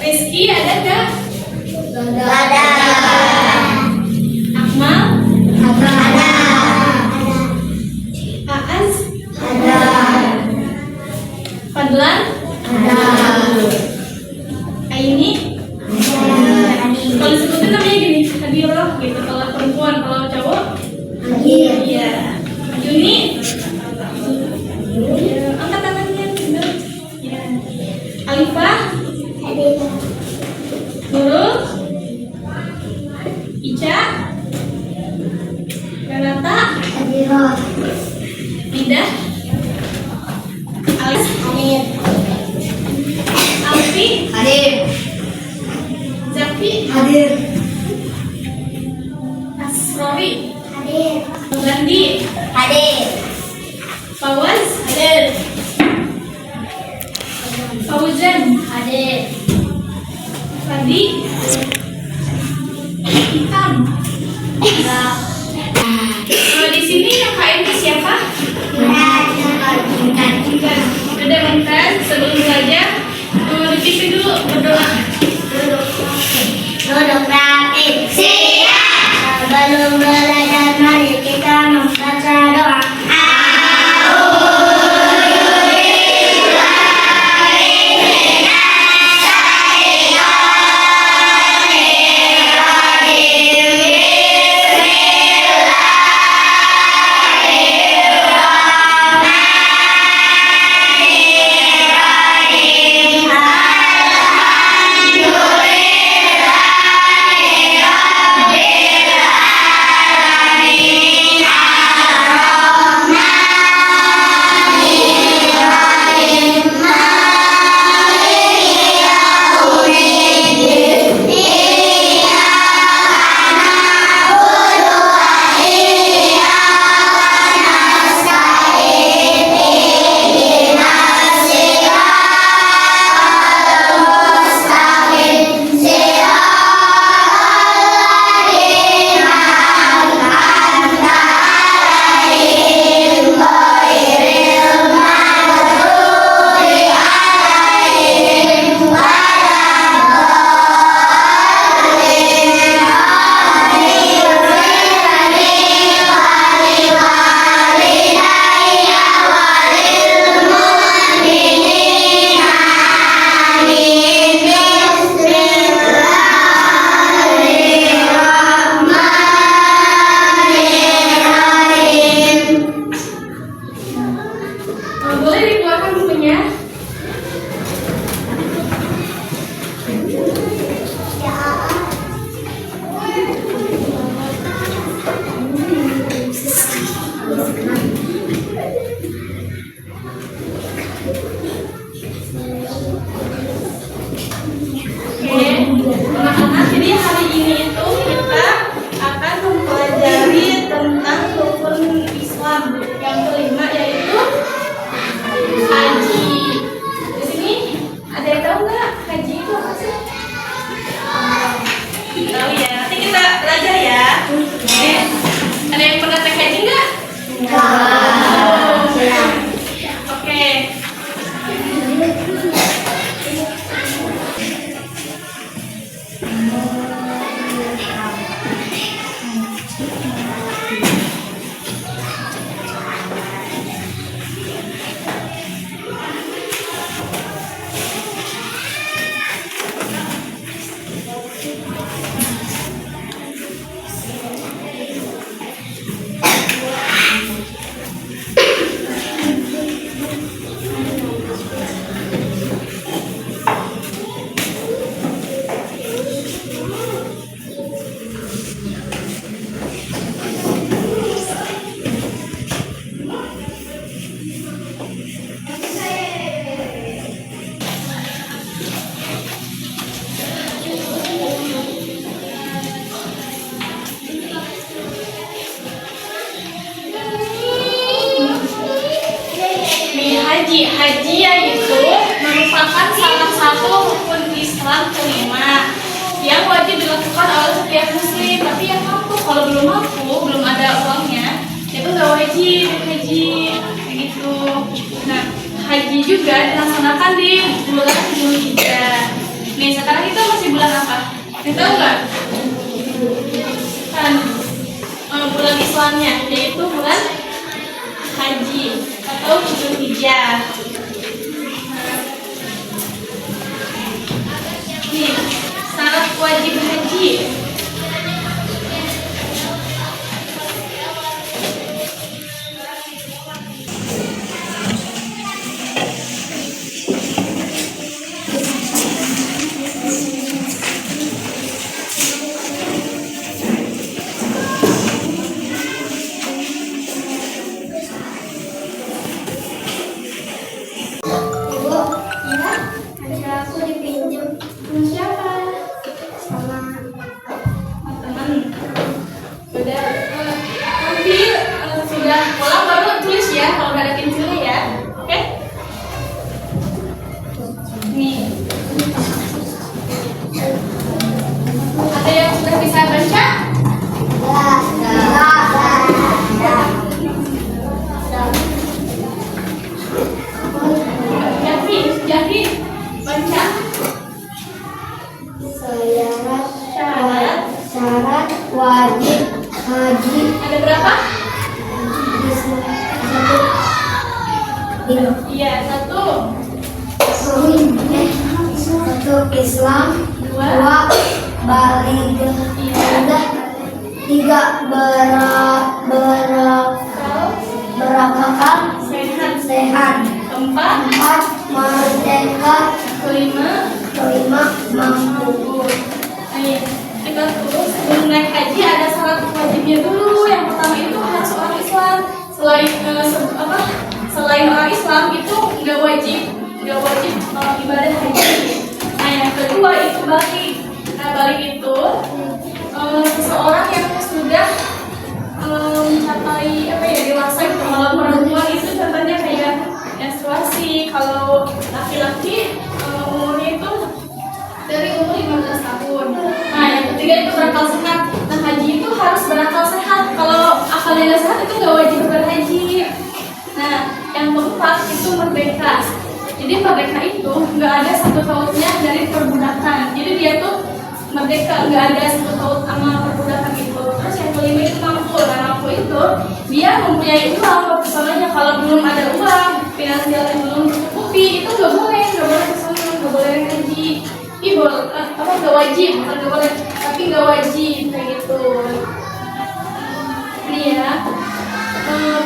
Rizky ada nggak? Ada. Akmal? Ada. Aaz? Ada. Fadlan? Ada. Aini? Ada. Kalau disebutin namanya gini, Hadiroh gitu. Kalau perempuan, kalau cowok? Hadir. Iya. Juni? Iya. Angkat tangannya, bener. Iya. Alifah? Hadir. Nurul? Ica? Renata? Hadir. Midah? Alis? Hadir. Alfi? Hadir. Zafi? Hadir. Asrori? Hadir. Gandhi? Hadir. Fawaz? Hadir. Fauzan? Hadir. Fadi? Hitam? Enggak. Di sini yang KMP siapa? Intan. Udah Intan, sebelum belajar dipikir dulu berdoa. Duduk rapi. Siap. Sebelum belajar mari kita membaca doa. Boleh dikeluarkan bukunya? Oke, anak-anak, jadi hari ini itu kita akan mempelajari tentang rukun Islam yang kelima, yaitu haji. Di sini ada yang tahu nggak haji itu apa sih? Tahu ya. Nanti kita belajar ya. Oke. Ada yang pernah naik haji nggak? Oke. haji. Haji yaitu merupakan salah satu rukun Islam kelima yang wajib dilakukan oleh setiap muslim. Tapi yang mampu, kalau belum mampu, belum ada uangnya, itu nggak wajib haji begitu. Nah, haji juga dilaksanakan di bulan Dzulhijjah. Nih, sekarang itu masih bulan apa? Kita tahu nggak? Kan bulan Islamnya yaitu bulan haji atau Dzulhijjah. Nih, syarat wajib haji. Syarat wajib haji ada berapa? Iya, satu Islam, dua baligh, tiga berakal sehat, empat merdeka, kelima mampu. Kita terus sebelum naik haji ada syarat wajibnya dulu. Yang pertama itu harus orang Islam. Selain orang Islam itu nggak wajib ibadah haji. Nah, yang kedua itu balik. Nah, balik itu seseorang yang sudah mencapai dewasa itu. Kalau perempuan itu contohnya kayak menstruasi. Kalau laki-laki umurnya itu dari umur 15 tahun. Nah, yang ketiga itu berakal sehat. Nah, haji itu harus berakal sehat. Kalau akalnya sehat itu nggak wajib berhaji. Nah, yang keempat itu merdeka. Jadi merdeka itu nggak ada sangkut pautnya dari perbudakan. Jadi dia tuh merdeka, nggak ada sangkut paut sama perbudakan itu. Terus yang kelima itu mampu. Nah, mampu itu dia mempunyai uang. Misalnya kalau belum ada uang, finansial yang belum tercukupi, itu nggak boleh kesana, nggak boleh haji. Nggak wajib, bukan nggak boleh, tapi nggak wajib kayak gitu. Nih ya,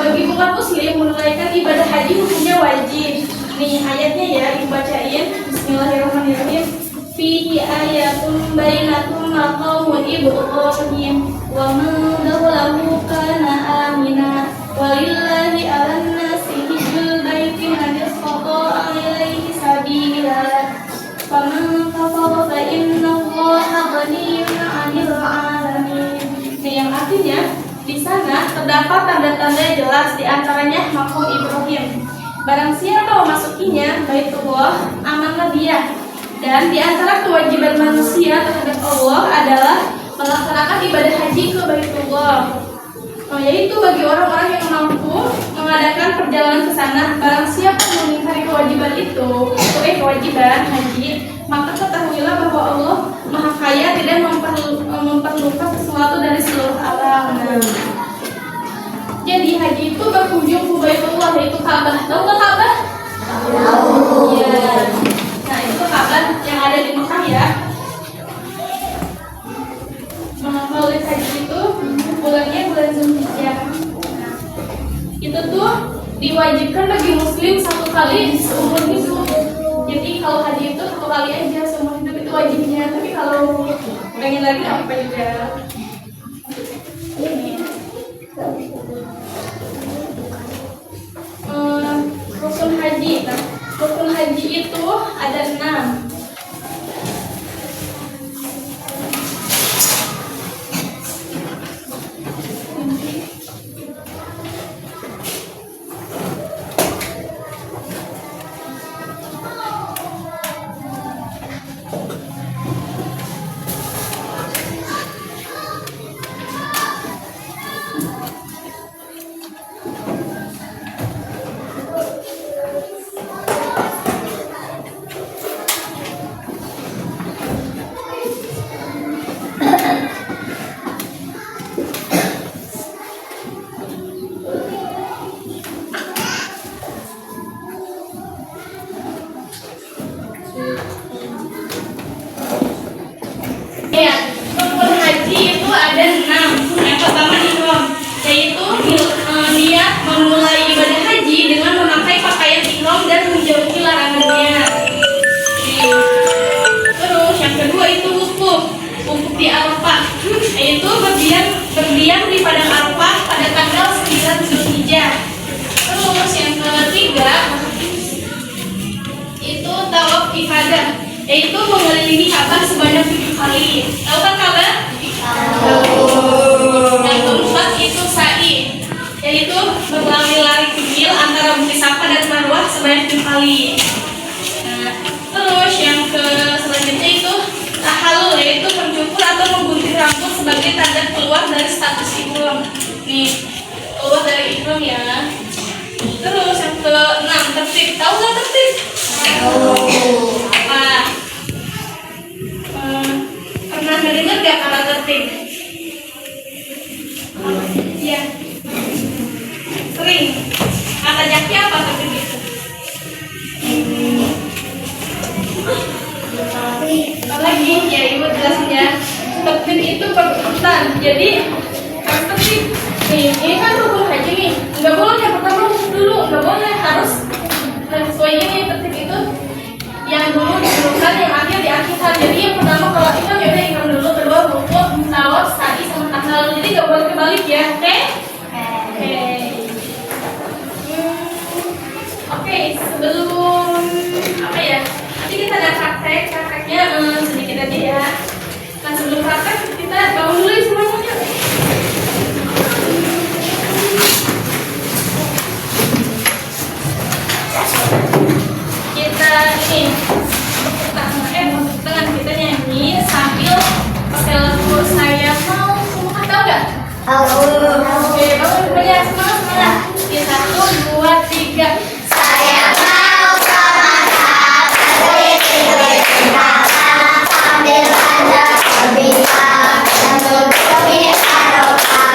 bagi umat muslim menunaikan ibadah haji hukumnya wajib. Nih ayatnya ya, dibacain. Bismillahirrahmanirrahim. Fihi ayatun bainatun maqamun Ibrahim wa man dakhalahu kana amina walillahi 'alan nasi hijjul baiti man istata'a ilaihi sabila. Faman kafara fa innallaha ghaniyyun 'anil 'alamin. Yang artinya di sana terdapat tanda-tanda jelas, di antaranya maqam Ibrahim. Barang siapa memasukinya Baitullah, amanlah dia. Dan di antara kewajiban manusia terhadap Allah adalah melaksanakan ibadah haji ke Baitullah. Yaitu bagi orang-orang yang mampu mengadakan perjalanan ke sana. Barang siapa mengingkari kewajiban itu, kewajiban haji, maka ketahuilah bahwa Allah Maha Kaya, tidak memperlukan sesuatu dari seluruh alam. Jadi haji itu berkunjung ke Baitullah, yaitu Ka'bah. Tahu nggak Ka'bah? Tahu. Iya. Nah, itu Ka'bah yang ada di Mekah ya. Maulid haji itu bulannya bulan Dzulhijjah. Nah, itu tuh diwajibkan bagi muslim 1 kali seumur hidup. Jadi kalau haji itu 1 kali aja seumur hidup itu wajibnya. Tapi kalau pengen lagi apa juga. Ini rukun haji. Nah, rukun haji itu ada 6. yaitu mengelilingi Ka'bah sebanyak 7 kali. Tahu kan Ka'bah? Yang keempat itu sa'i, yaitu berlari-lari kecil antara Bukit Safa dan Marwah sebanyak 7 kali. Nah, terus yang selanjutnya itu tahalul, yaitu mencukur atau menggunting rambut sebagai tanda keluar dari status ihram. Nih, keluar dari ihram ya. Terus yang ke-6 tertib. Tahu nggak tertib? Apa? Pernah dengar nggak kata tertib? Iya. Sering. Kata Jaki apa tertib itu? Apa lagi? Ya ibu jelasin ya. Tertib itu berurutan. Jadi kan tertib. Nih, ini kan rukun haji nih. Nggak boleh yang pertama dulu, nggak boleh, harus sesuai ini. Tertib itu yang dulu didulukan, yang akhir diakhirkan. Jadi yang pertama kalau imam ya udah imam dulu, kedua rukun, tawaf, sa'i sama tahlil. Jadi nggak boleh kebalik ya, oke? Oke, sebelum apa ya? Nanti kita ada prakteknya sedikit aja ya. Nah sebelum praktek kita bangun dulu semuanya. Kita ini tangan kita nyanyi sambil pakai lagu Saya Mau Semua, tahu nggak? Oke, bangun semuanya, semangat. Di 1, 2, 3. Saya mau semangat, berdiri sambil belajar berbicara dan berdoa Arafah.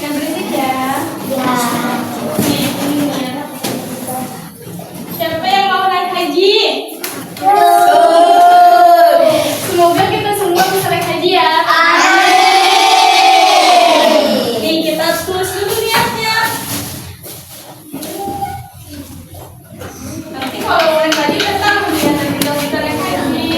Yang berisik ya. Siapa yang mau naik haji? Semoga kita semua bisa naik haji ya. Nih kita tulis dulu niatnya. Nanti kalau mau naik haji kita tahu niatan kita naik haji.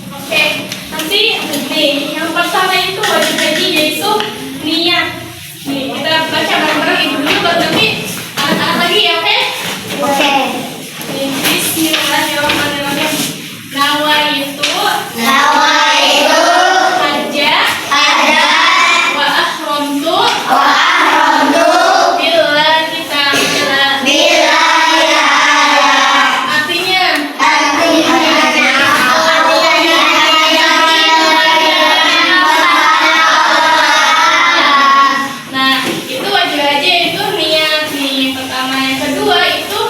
Oke, nanti nih yang pertama itu wajib haji yaitu niat. Nih kita baca bareng-bareng itu dulu baru nanti anak-anak lagi ya, oke? Oke. Nih, Bismillahirrahmanirrahim. Nawaitu Nawaitu haja ada wa ahramtu wa ahramtu billahi ta'ala. billahi ta'ala. Artinya nah, itu wajib haji itu niat nih pertama. Yang kedua itu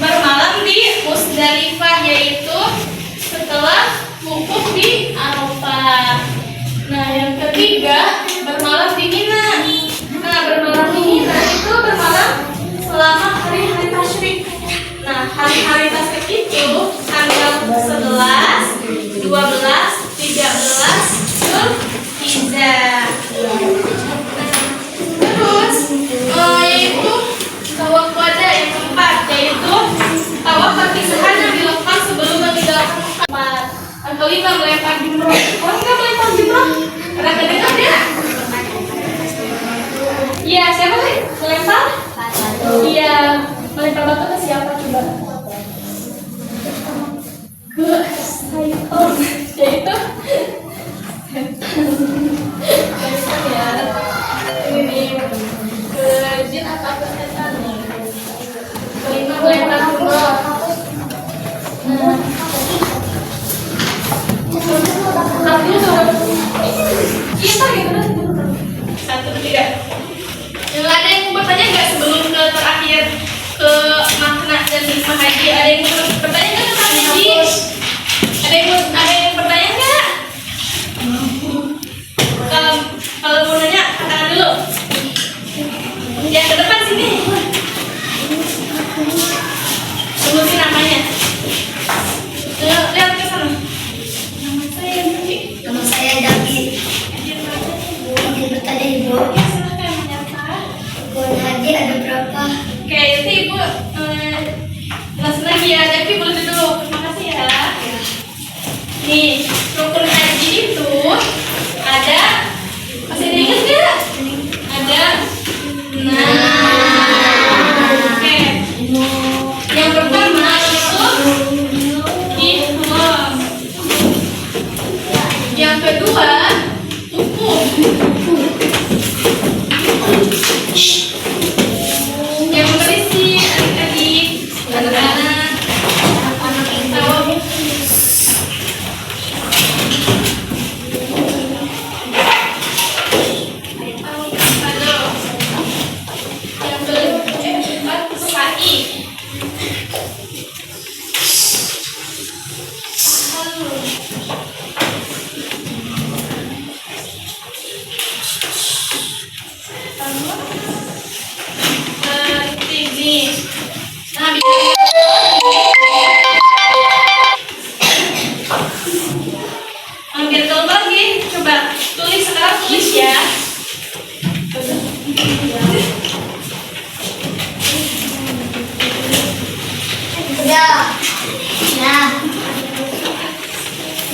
bermalam di Musdalifah yaitu setelah wukuf di Arafah. Nah, yang ketiga bermalam di Mina. Nah, bermalam di Mina itu bermalam selama hari-hari tasyrik. Nah, hari-hari tasyrik itu tanggal 11, 12, 13 Zulhijjah. Terus yaitu tawaf wada yang keempat yaitu tawaf perpisahan yang dilakukan sebelum meninggalkan tempat. Yang kelima melempar jumroh. Oh enggak melempar jumroh? Pernah kedengar ya? Iya, siapa sih melempar? Iya, melempar batu ke siapa coba? Ke saya. Yaitu ya. Ini ke jin atau ke setan nih? Kelima melempar jumroh. Kita gitu. 1, 2, 3. Yang ada yang mau bertanya nggak sebelum ke terakhir ke makna dan hikmah haji? Ada yang mau bertanya nggak tentang haji? Ada yang bertanya nggak? Kalau mau nanya katakan dulu. Yang ke depan sini. Sebutin namanya. Lihat ke sana. Nama saya Daki. Nama saya Daki. Mungkin bertanya Ibu, Ya silahkan menyapa. rukun haji ada berapa? Oke, nanti Ibu jelasin lagi ya. Daki boleh dulu. Terima kasih ya. Nih, rukun haji itu ada, masih diingat nggak? Ada 6. Oke. Yang pertama itu ihram. Yang kedua wukuf. Yang berisi adik-adik, anak-anak. Ini. Nah, biar gampang lagi. Coba tulis sekarang, tulis ya. Ya. Ya.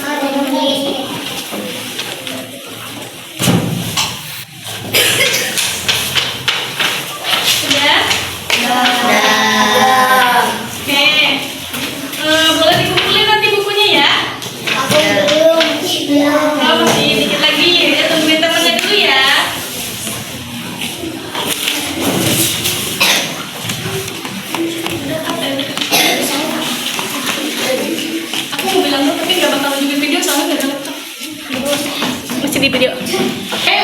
Ada ini. Sudah? Oke. Boleh dikumpulin nanti bukunya ya. Aku belum. Oh, masih dikit lagi. Ya, tungguin temennya dulu ya. Aku mau bilang dulu tapi nggak bakal nunjukin video soalnya nggak ada laptop. Masih di video. Oke,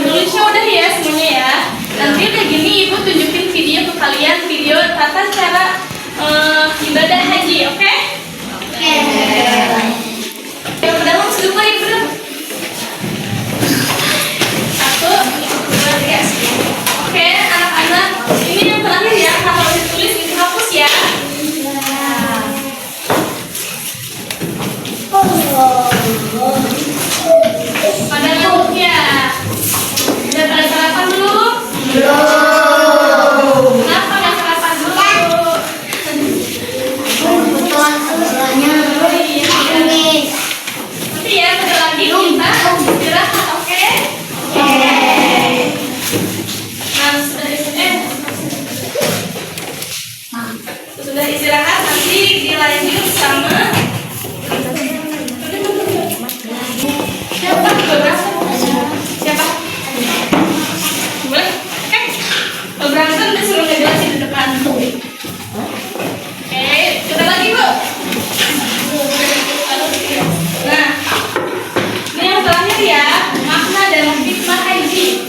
tulisnya udah ya semuanya ya. Nanti udah gini ibu tunjukin video ke kalian, video tata cara ibadah haji, oke? Yang pertama masuk dulu ibu dulu. 1, 2, 3. Oke, anak-anak, ini yang terakhir ya. Kalau ditulis dihapus ya. Pada ngantuk ya. Udah pada sarapan belum? Kenapa nggak sarapan dulu? Oh iya. Nanti ya, bentar lagi kita istirahat, oke? Nah, sudah istirahat, nanti dilanjut sama siapa? Siapa? Boleh? Oke. Kalau berantem disuruh ngejelasin di depan. Oke, kita lagi bu. Nah, ini yang terakhir ya, makna dalam hikmah haji.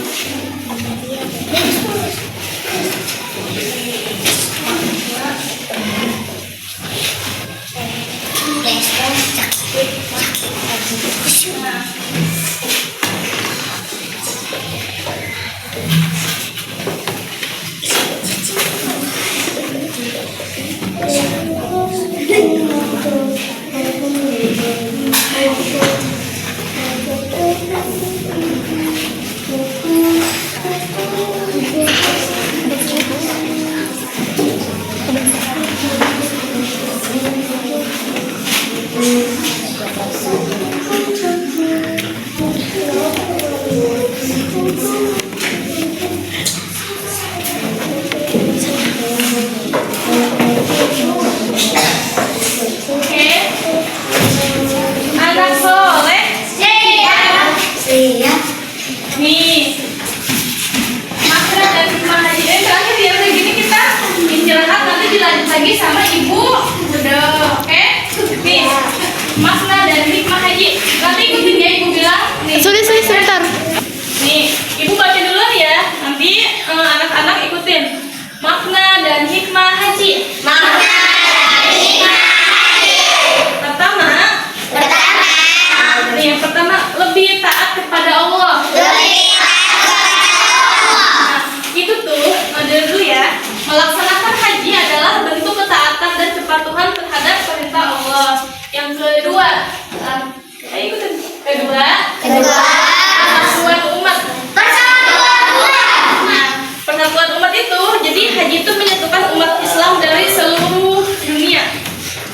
Oke. Anak soleh. Siap. Nih. Makna dan hikmah haji. Terakhir ya kayak gini kita istirahat, nanti dilanjut lagi sama ibu. Udah, oke? Nih. Makna dan hikmah haji. Nanti ikutin ya ibu bilang. Nih. Sebentar. Nih, ibu baca dulu ya. Nanti anak-anak ikutin. Makna dan hikmah haji. Pertama, yang pertama lebih taat kepada Allah. Nah, itu tuh ada dulu ya. Melaksanakan haji adalah bentuk ketaatan dan kepatuhan terhadap perintah Allah. Yang kedua, ayo ikutin. Kedua, persatuan umat. Nah, persatuan umat itu, jadi haji itu menyatukan umat Islam dari seluruh dunia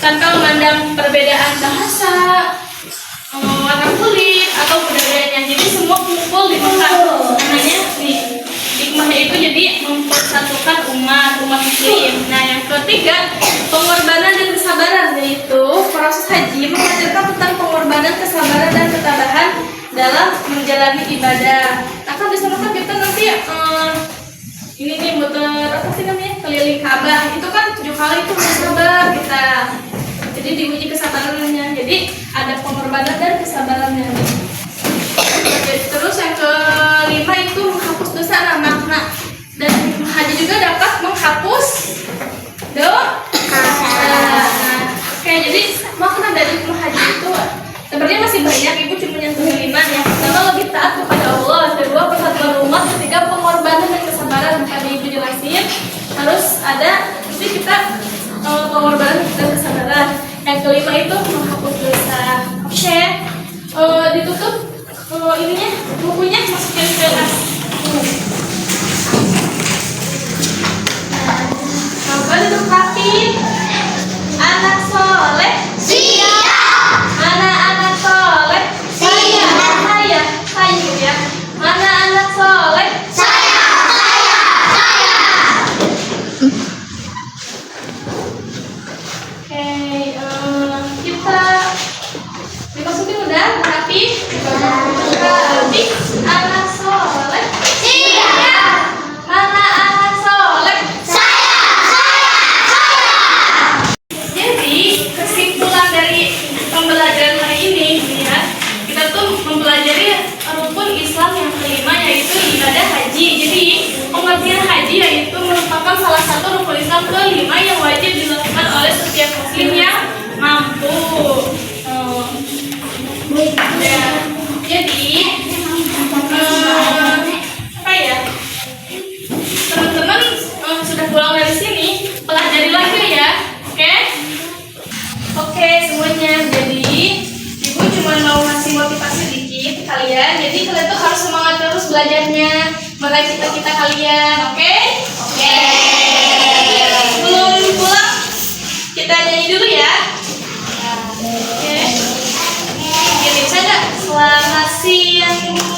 tanpa memandang perbedaan bahasa, warna kulit atau budayaannya. Jadi semua kumpul di Mekah. Namanya nih, hikmahnya itu jadi mempersatukan umat muslim. Nah, yang ketiga, pengorbanan dan kesabaran, yaitu proses haji mengajarkan tentang pengorbanan, kesabaran dan ketabahan dalam menjalani ibadah. Nah, kan di sana kan kita nanti ini nih muter apa sih namanya, keliling Ka'bah. Itu kan 7 kali itu bersabar kita. Jadi diuji kesabarannya. Jadi ada pengorbanan dan kesabarannya. Terus yang kelima itu menghapus dosa. Nah, makna dan hikmah haji juga dapat menghapus dosa. Oke, jadi makna dari hikmah haji itu sebenarnya masih banyak. Ibu cuma nyentuh 5. Yang pertama lebih taat kepada Allah. Kedua, persatuan umat. Ketiga, pengorbanan kelima itu menghapus dosa. Oke. Ditutup ininya bukunya, masukin ke tas. Coba duduk rapi. Anak soleh. Siap. Mana anak soleh? Saya. Saya ya. Mana anak soleh? Saya. Oke, kita dimasukin udah rapi. Rapi. Anak soleh. Siap. Mana anak soleh? Jadi kesimpulan dari pembelajaran hari ini ya, kita tuh mempelajari rukun Islam yang kelima yaitu ibadah haji. Jadi pengertian haji yaitu merupakan salah satu rukun Islam kelima yang wajib dilakukan oleh setiap muslim yang mampu. Ya, jadi apa ya? Teman-teman sudah pulang dari sini, pelajari lagi ya, oke? Oke semuanya, jadi ibu cuma mau ngasih motivasi dikit kalian. Jadi kalian tuh harus semangat terus belajarnya, meraih cita-cita kalian, oke? Oke. Sebelum pulang, kita nyanyi dulu ya. Oke. Gini saja. Selamat siang.